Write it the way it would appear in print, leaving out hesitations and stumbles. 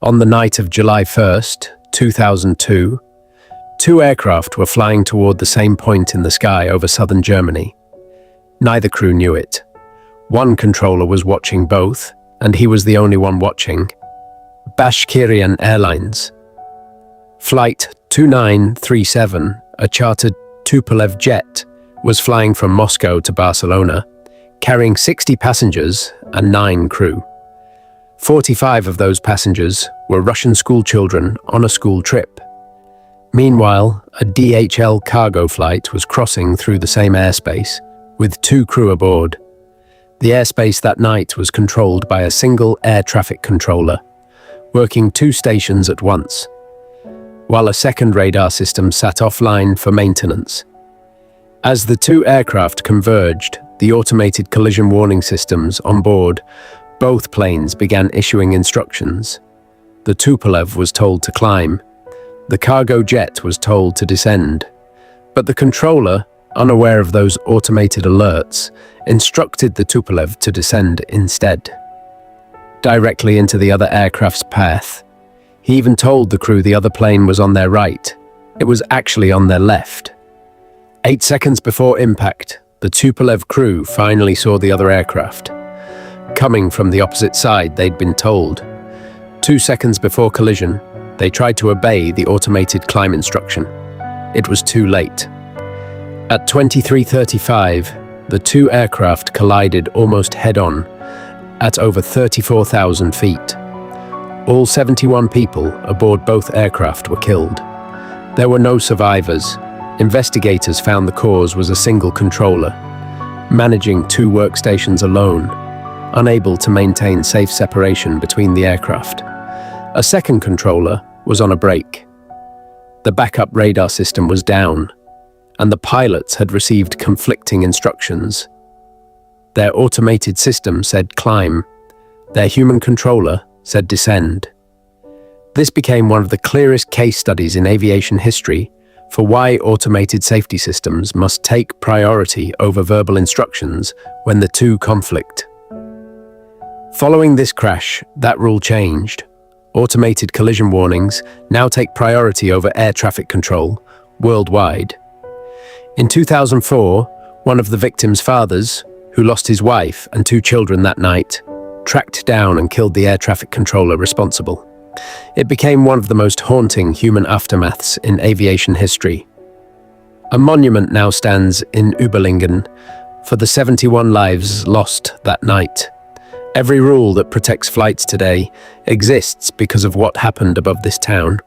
On the night of July 1st, 2002, two aircraft were flying toward the same point in the sky over southern Germany. Neither crew knew it. One controller was watching both, and he was the only one watching. Bashkirian Airlines Flight 2937, a chartered Tupolev jet, was flying from Moscow to Barcelona, carrying 60 passengers and 9 crew. 45 of those passengers were Russian school children on a school trip. Meanwhile, a DHL cargo flight was crossing through the same airspace, with 2 crew aboard. The airspace that night was controlled by a single air traffic controller, working 2 stations at once, while a second radar system sat offline for maintenance. As the 2 aircraft converged, the automated collision warning systems on board both planes began issuing instructions. The Tupolev was told to climb. The cargo jet was told to descend. But the controller, unaware of those automated alerts, instructed the Tupolev to descend instead, directly into the other aircraft's path. He even told the crew the other plane was on their right. It was actually on their left. 8 seconds before impact, the Tupolev crew finally saw the other aircraft, coming from the opposite side they'd been told. 2 seconds before collision, they tried to obey the automated climb instruction. It was too late. At 23:35, the 2 aircraft collided almost head-on at over 34,000 feet. All 71 people aboard both aircraft were killed. There were no survivors. Investigators found the cause was a single controller, managing 2 workstations alone, unable to maintain safe separation between the aircraft. A second controller was on a break. The backup radar system was down, and the pilots had received conflicting instructions. Their automated system said climb. Their human controller said descend. This became one of the clearest case studies in aviation history for why automated safety systems must take priority over verbal instructions when the two conflict. Following this crash, that rule changed. Automated collision warnings now take priority over air traffic control worldwide. In 2004, one of the victim's fathers, who lost his wife and 2 children that night, tracked down and killed the air traffic controller responsible. It became one of the most haunting human aftermaths in aviation history. A monument now stands in Überlingen for the 71 lives lost that night. Every rule that protects flights today exists because of what happened above this town.